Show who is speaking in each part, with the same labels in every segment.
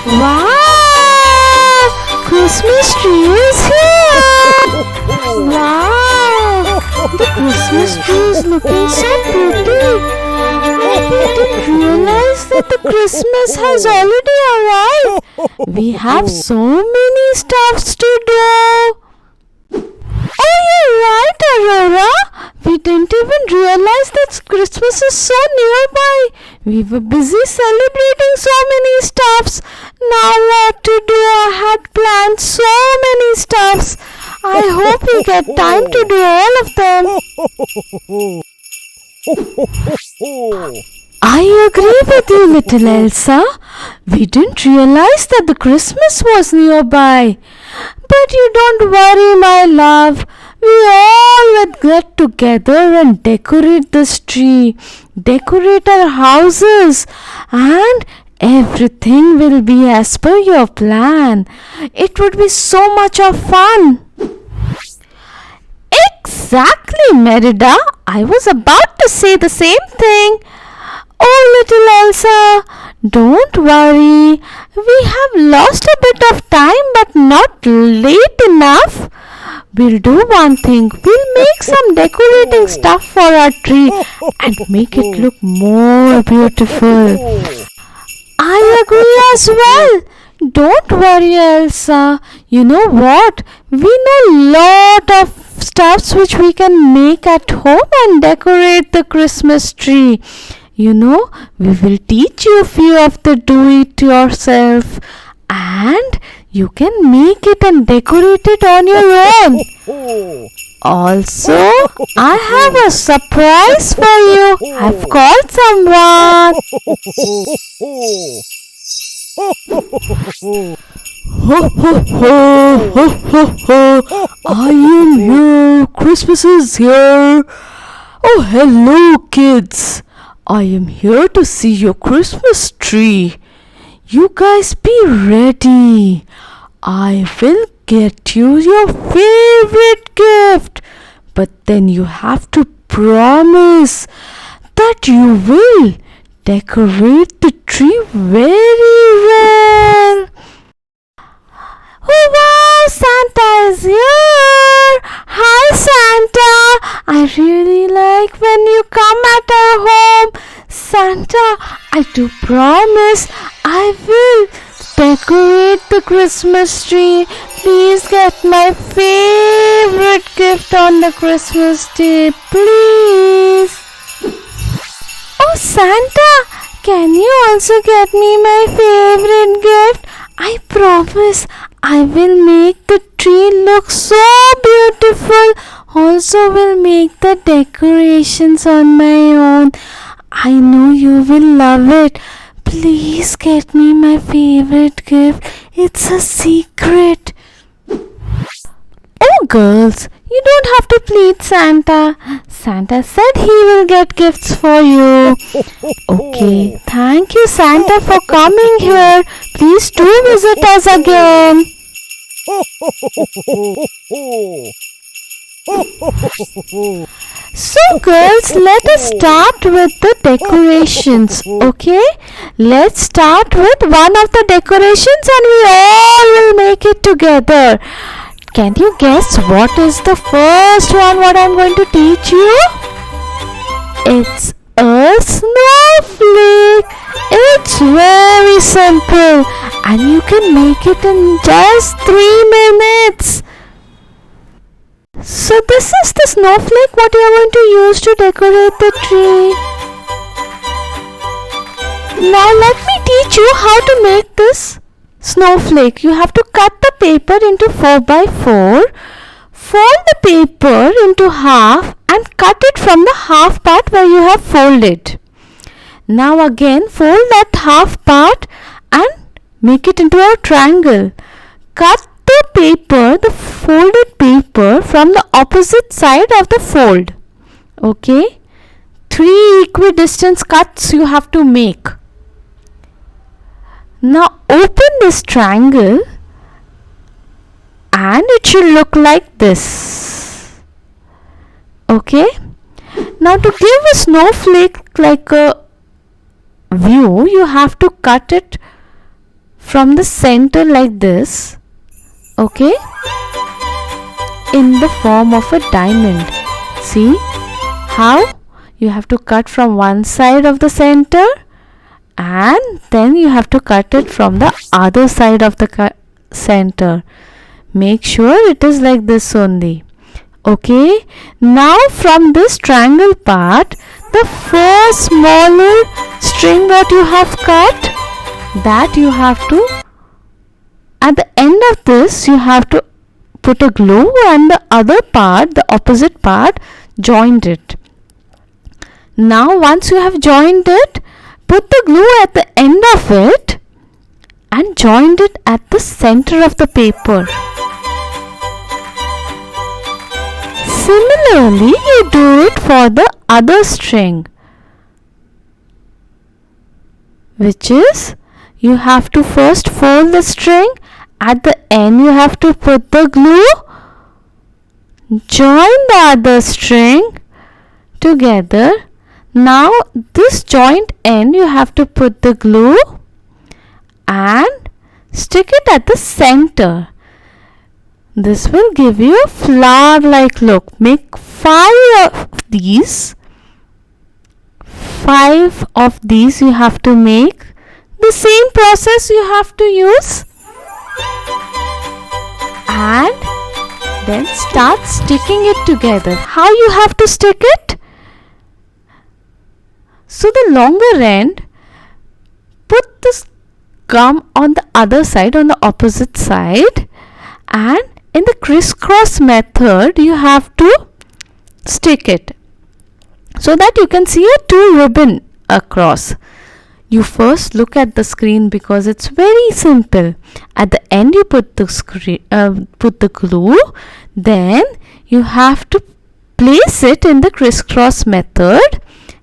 Speaker 1: Wow! Christmas tree is here! Wow! The Christmas tree is looking so pretty. I didn't realize that the Christmas has already arrived. We have so many stuffs to do. Oh, you're right, Aurora. We didn't even realize that Christmas is so nearby. We were busy celebrating so many stuffs. Now what to do? I had planned so many stuffs. I hope we get time to do all of them. I agree with you, little Elsa. We didn't realize that the Christmas was nearby. But you don't worry, my love. We all will get together and decorate this tree, decorate our houses, and everything will be as per your plan. It would be so much of fun. Exactly, Merida. I was about to say the same thing. Oh, little Elsa, don't worry. We have lost a bit of time, but not late enough. We'll do one thing. We'll make some decorating stuff for our tree and make it look more beautiful. I agree as well. Don't worry, Elsa. You know what? We know lot of stuffs which we can make at home and decorate the Christmas tree. You know, we will teach you a few of the do-it-yourself and you can make it and decorate it on your own. Also, I have a surprise for you. I've called someone. Ho ho ho ho ho ho! I am here. Christmas is here. Oh, hello, kids. I am here to see your Christmas tree. You guys be ready. I will get you your favorite gift. But then you have to promise that you will decorate the tree very well. Oh wow, Santa is here! Hi Santa! I really like when you come at our home. Santa, I do promise I will decorate the Christmas tree. Please get my favorite gift on the Christmas day, please. Oh Santa, can you also get me my favorite gift? I promise I will make the tree look so beautiful. Also will make the decorations on my own. I know you will love it. Please get me my favorite gift. It's a secret. Oh girls, you don't have to plead Santa. Santa said he will get gifts for you. Okay, thank you Santa for coming here. Please do visit us again. So girls, let us start with the decorations, okay? Let's start with one of the decorations and we all will make it together. Can you guess what is the first one what I'm going to teach you? It's a snowflake. It's very simple and you can make it in just 3 minutes. So this is the snowflake what you are going to use to decorate the tree. Now let me teach you how to make this snowflake. You have to cut the paper into 4x4, fold the paper into half and cut it from the half part where you have folded. Now again fold that half part and make it into a triangle. Cut the paper, the folded paper from the opposite side of the fold. Okay? 3 equidistant cuts you have to make. Now open this triangle and it should look like this. Okay? Now to give a snowflake like a view, you have to cut it from the center like this, okay, in the form of a diamond. See how you have to cut from one side of the center and then you have to cut it from the other side of the center. Make sure it is like this only. Okay, now from this triangle part, the first smaller string what you have cut, that you have to, at the end of this you have to put a glue, and the other part, the opposite part, joined it. Now once you have joined it, put the glue at the end of it and joined it at the center of the paper. Similarly, you do it for the other string, which is you have to first fold the string, at the end you have to put the glue, join the other string together. Now this joint end you have to put the glue and stick it at the center. This will give you a flower like look. Make 5 of these. 5 of these you have to make. The same process you have to use. And then start sticking it together. How you have to stick it? So the longer end, put this gum on the other side, on the opposite side, and in the crisscross method you have to stick it so that you can see a 2 ribbon across. You first look at the screen because it's very simple. At the end you put the glue, then you have to place it in the crisscross method,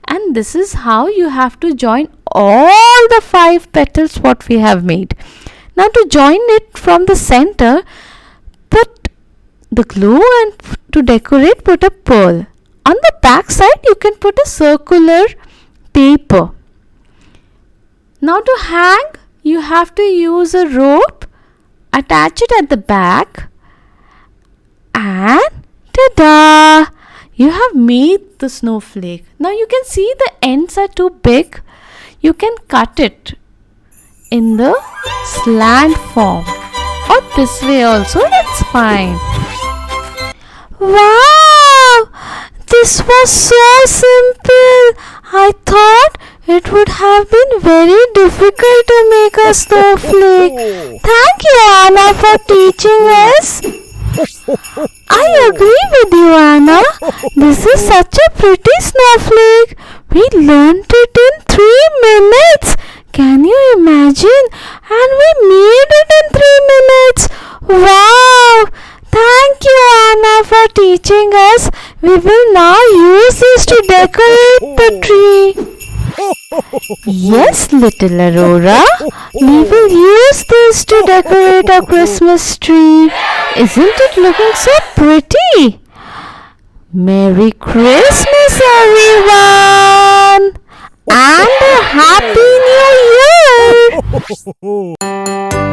Speaker 1: and this is how you have to join all the 5 petals what we have made. Now to join it from the center, put the glue, and to decorate put a pearl. On the back side you can put a circular paper. Now to hang, you have to use a rope, attach it at the back, and ta-da! You have made the snowflake. Now you can see the ends are too big. You can cut it in the slant form, or this way also, that's fine. Wow! This was so simple. I thought it would have been very difficult to make a snowflake. Thank you, Anna, for teaching us. I agree with you, Anna. This is such a pretty snowflake. We learned it in 3 minutes. Can you imagine? And we made it in 3 minutes. Wow! Thank you, Anna, for teaching us. We will now use this to decorate the tree. Yes, little Aurora, we will use this to decorate our Christmas tree. Isn't it looking so pretty? Merry Christmas, everyone, and a Happy New Year!